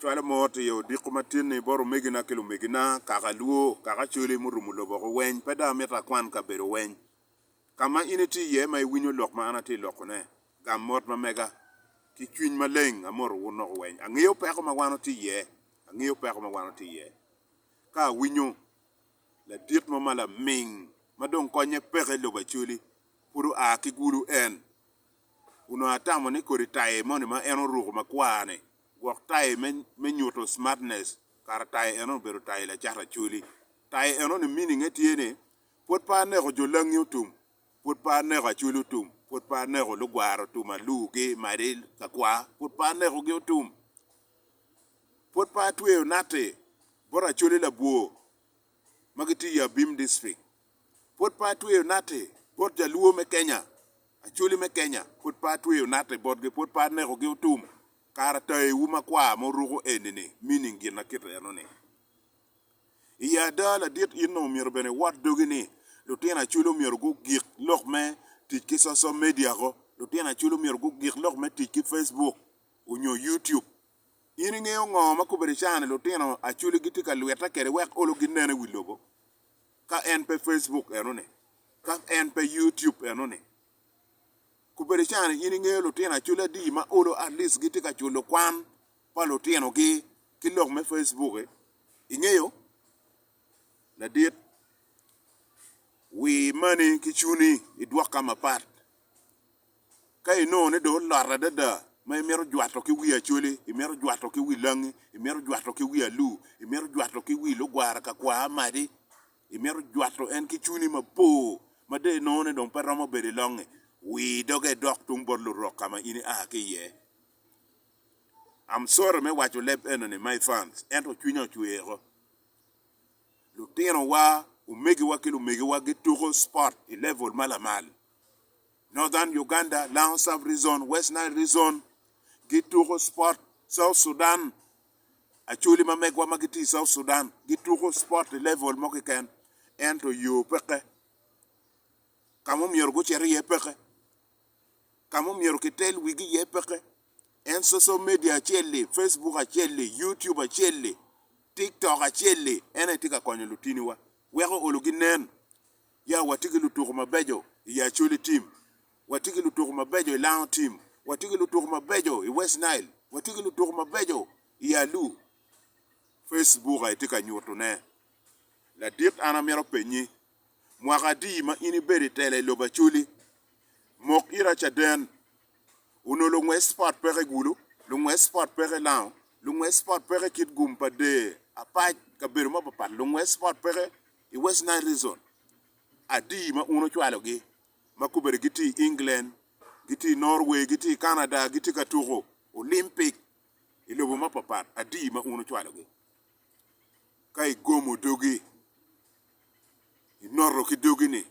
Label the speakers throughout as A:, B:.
A: chwala mot yo diko matin ni boro megina kelo megina kaka luo kaka chuli murumulo boko weny peda meta kwan ka bero weny kama initi ye ma iwinyo lok ma anati lokone gam mot ma mega ki chwiny maleng amor wuno weny ang'eyo peko ma wano ti ye ang'eyo peko ma wano ti ye ka winyo la diet mo mala ming madong konye peke loba chuli puru a kiguru en uno atamo ni kori tae moni ma eno ruko makwane wak tae men nyuto smartness kar tae eno bero tae la chara chuli tae eno ni meaning etiene pot pa neko jolangi utum pot pa neko chuli utum pot pa neko lugwaro tuma luge maril kakwa pot pa neko ge utum pot pa tuwe nate bora chuli la buo magiti ya Bim district pot pa tuwe nate bot jaluo me Kenya achuli me Kenya pot pa tuwe nate bot ge pot pa neko ge utum kara tae uma kwa morugo enene meaning gina kita eno ne iya dala dit ino mier bene wat dogini lutena chulo mier go gik lok me tiki social media go lutena chulo mier go gik lok me tiki Facebook unyo YouTube ini ngeo ngoma kubere chane lutena achuli gitika lueta kere wek olo ginene wilobo ka en pe Facebook eno ne ka en pe YouTube eno ne kubere chane ini ngeo lutena chula di ma olo at least gitika chulo kwan pa lutena gi kilok me Facebook ingeo la diet we money kichuni idwa kama part kai no ne do lara dada ma mero jwato ki wi achuli mero jwato ki wi langi mero jwato ki wi alu mero jwato ki wi lugwara ka kwa amadi mero jwato en kichuni mapo ma de no ne don paramo bere longe we doge dok tung borlo rokama ini ke ye I'm sorry me wacho lep enone my fans ento chunyo chuero lutino wa umegi wa gitugo sport i level malamal Northern Uganda Long South Region West Nile Region gitugo sport South Sudan achuli mamegwa magiti South Sudan gitugo sport i level mokiken ento yo peke kamo mier go cheri ye peke kamo mier kitel wigi ye peke en social media chelle Facebook a chelle YouTube a chelle TikTok a chelle ene tika konyo lutini wa weko oluginen ya watiki lutuko mabejo ya chuli team watiki lutuko mabejo Long team watiki lutuko mabejo i West Nile watiki lutuko mabejo ya lu Facebook a tika nyuto ne la dit ana mero penyi mwakadi ma ini beri tele loba chuli mok ira chaden uno lungwe sport pere gulu lungwe sport pere lao lungwe sport pere kit gumpa de apaj kabiru mapapat lungwe sport pere i West Nile Region adi ma uno chwalo gi makubere giti England giti Norway giti Canada giti katugo Olympic ilobo mapapat adi ma uno chwalo gi kai gomo dogi inoro ki dogi ni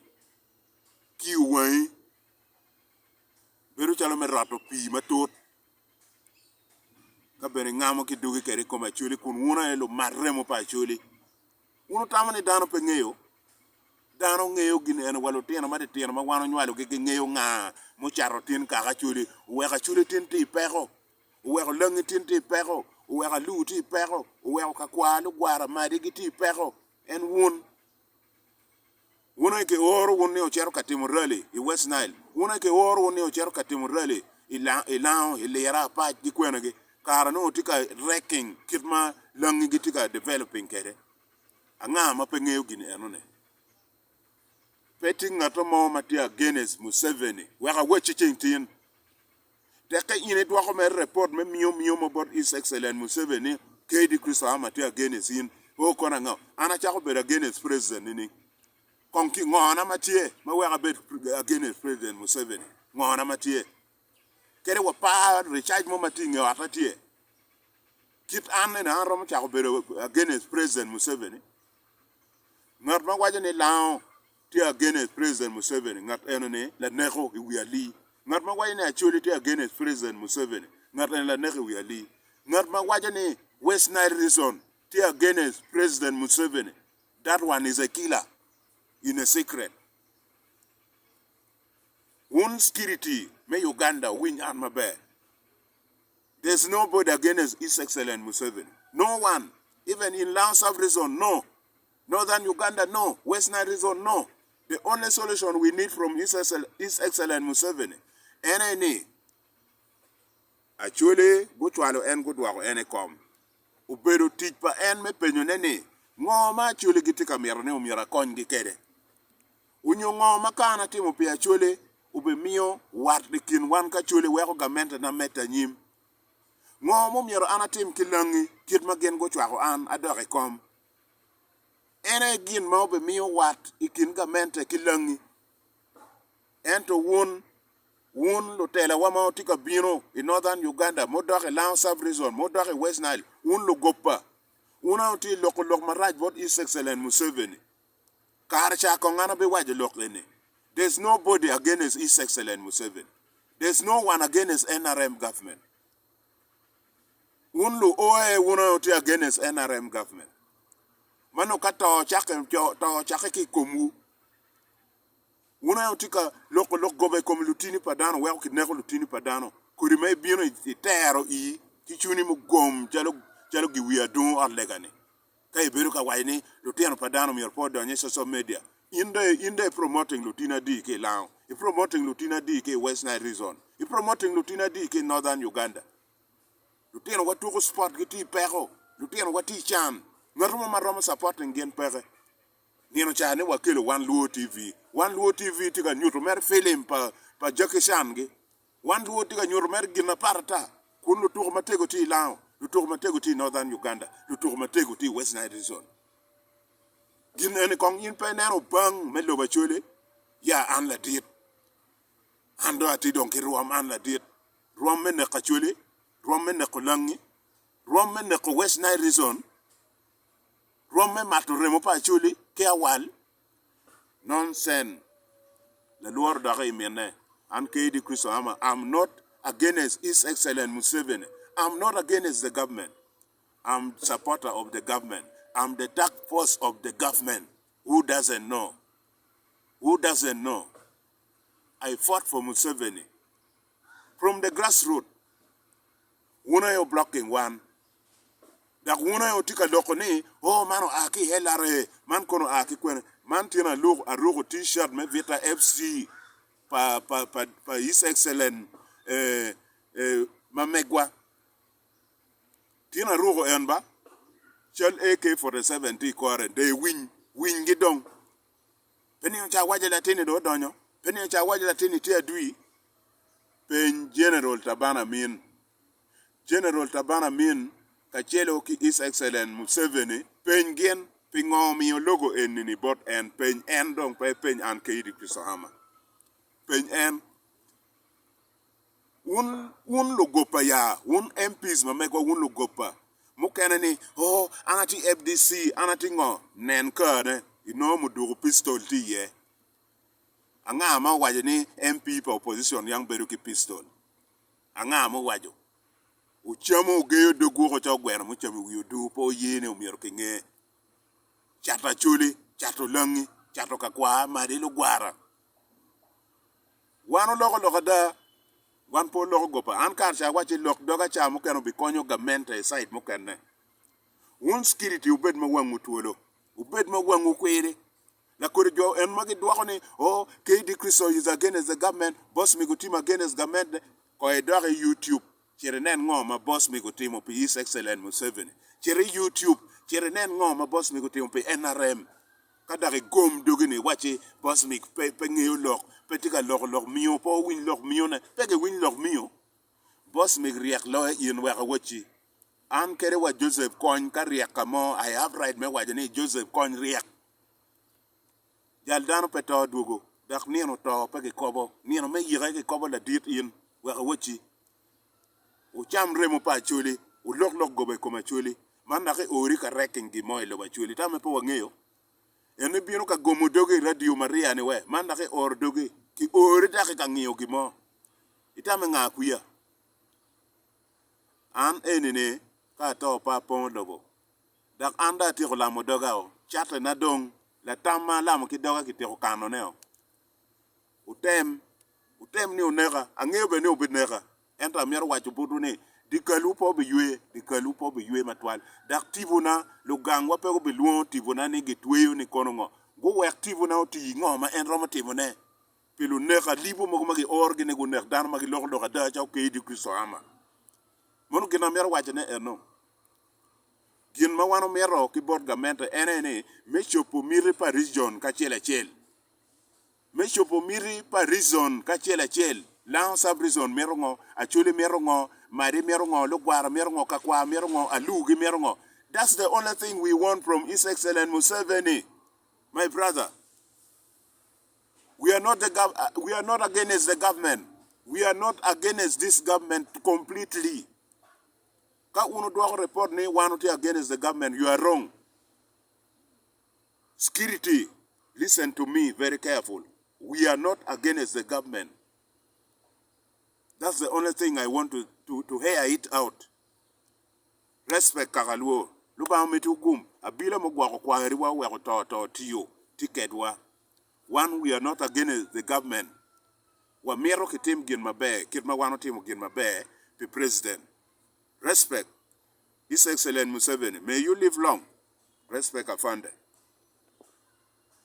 A: ki wai beru chalo me rato pi matot ka bere ngamo ki dogi kere koma chuli kun wuna elo marremo pa chuli uno tamani dano pe ng'eyo dano ng'eyo gine en walo tieno made tieno ma wano nywalo gi ng'eyo ng'a mocharo tin kaka chuli uweka chuli tin ti peko uweko langi tin ti peko uweka lu ti peko uweko kakwalu gwara madi gi ti peko en wuna ke oro wunne ochero katimo rally i West Nile wuna ke oro wunne ochero katimo rally ilao ilera pa di kwena gi kara no tika wrecking kitma langi gi tika developing kere anga ma pengeo gine enone petting ngato mo matia Guinness Museveni waka wechiching tin teka ine dwa ko mer report me miyo mo bot is excellent Museveni kedi Christa matia Guinness in o kona nga ana chako bera Guinness president ni konki ngona matie ma waka bet Guinness president Museveni ngona matie kere wa pa recharge mo matinge atatie kit anne na rom chako bera Guinness president Museveni ngat ma waje ni lao ti against President Museveni ngat enone la neko wi ali ngat ma waje ni acholi ti against President Museveni ngat en la neko wi ali ngat ma waje ni West Nile Region ti against President Museveni that one is a killer in a secret one security me Uganda win an mabe There's nobody against His Excellency Museveni. No one. Even in Lao South region, no. Northern Uganda, no. West Nile region, no. The only solution we need from His Excellency Museveni, any acholi guchwalo en gudwaro ene kom. Ubedo tich pa en me penyo nene. Ngoma acholi gitika miara ne umiara kony gi kede. Unyo ngoma kana timo pi acholi ube miyo wat dikin wan ka acholi weko gamente na meta nyim. Ngoma umiara anatim kilangi kit magen guchwaro an adore kom. Ene gin ma ube miyo wat ikin gamente kilangi. Ento wun lutela wama otika bino in Northern Uganda, modore Lao South region, modore West Nile, wun lo gopa. Una oti loko maraj what His Excellency Museveni. Karcha kongana be waje lokene. There's nobody against His Excellency Museveni. There's no one against NRM government. Wun lo oe wuna oti against NRM government. Mano kata chake ki komu. Una utika loko gobe kom lutini padano weko kidneko lutini padano kuri me bino itero I kichuni mu gom jalo giwia don arlegane kay beru ka wayni lutino padano mi report on social media inde promoting lutina di ke lao promoting lutina di ke West Nile region promoting lutina di ke Northern Uganda lutino watu ko sport giti pero lutino wati chan ngarumo maromo supporting gen pere nino chane wakelo One Luo TV tika nyuto mer film pa Jackie Chan gi One Luo tika nyuto mer gina parta kun lu tuko matego ti lao lu tuko matego ti Northern Uganda lu tuko matego ti West Nile region gin ene kong in pe nero bang melo bachole ya an la dit ando ati donki ruam an la dit ruam mene kachole ruam mene kolangi ruam mene ko West Nile region ruam me matu remo pa chole ke awal nonsense la luar da mene an keidi Kristo ama I'm not against His Excellency Museveni. I'm not against the government. I'm supporter of the government. I'm the dark force of the government. Who doesn't know? I fought for Museveni from the grassroots. Una yo blocking one. Dak una yo tika loko ni mano aki helare man kono aki kwen man tina logo a logo t-shirt me vita FC pa His Excellency mamegwa tina logo enba chal AK-47 kore they win gidong peni cha waje latini do donyo peni cha waje latini ti adui pen General Tabana min kachelo ki His Excellency Museveni pengen pingomi logo enini bot en pen en dong pen an keidi Kristohama pen en un logo pa ya un MPs mamego un logo pa mukene ni anati FDC anati ngo nen kane ino mudugo pistol ti ye anga ma waje ni MP pa opposition yang beru ki pistol anga ma wajo uchamo geyo dogo ko chogwera mu chamo wiyo du po yene umiero kinge chata chuli chato langi chato kakwa mari lo gwara wano loko da wan po loko gopa an kar cha wachi lok doga cha mu keno bi konyo gamente side mu kenne un security ubed ma wangu tuolo ubed ma wangu kwere la kore jo en magi dwako ni KD Kristo is against the government Bosmix team against government ko e doga YouTube chere nen ngoma Bosmix team pi His Excellency Museveni chere YouTube chere nen ngoma Bosmix team pi NRM kadare gom dogini wachi Bosmix pe ngeyo lok petika lok mio po win lok mio na pege win lok mio Bosmix riak lo yin wa wachi an kere wa Joseph Kony ka riak kamo I have right me wajani Joseph Kony riak jaldano peto dugo dak nino to pege kobo nino me yira ke kobo la dit yin wa wachi u cham remo pa chuli u lok gobe koma chuli man na ke ori ka reking gi moy lo ba chuli ta me po wangeyo ene bino ka gomo doge radio Maria ni we man na ke or doge ki ori ta ke ka ngiyo gi mo ita me nga kuya an enene ka to pa pon dogo dak anda ti ko la mo doga o chate na dong la tama la mo ki doga ki te ko kanone o utem ni unega angeyo be ni ubinega enta mier wacho budu ni di kalu po be yue di kalu po be yue matwal dak tivuna lo gangwa pe go be luo tivuna ni gitweyo ni kono ngo go wek tivuna o ti ngo ma en roma tivune pilu ne ka libo mo magi organe go nek dan magi lokdo ka da chaw ke di kristo ama mon gina mer wajane eno gin ma wano mero ki board government enene me chopo miri pa region ka chela chel me chopo miri pa region ka chela chel la sub region merongo acholi merongo mari merongo lugwara merongo kakwa merongo alugi merongo. That's the only thing we want from His Excellency Museveni, my brother. We are not against the government. We are not against this government completely. Ka uno do report ne one against the government, you are wrong. Security, listen to me very careful. We are not against the government. That's the only thing I want to hear it out. Respect kakaluo. Luba metu gum. Abila mogwa kwa heriwa we to tiyo. Tikedwa. One, we are not against the government. Wa mero kitim gin mabe. Kitma wano timu gin mabe. The president. Respect. His Excellency Museveni. May you live long. Respect Afande.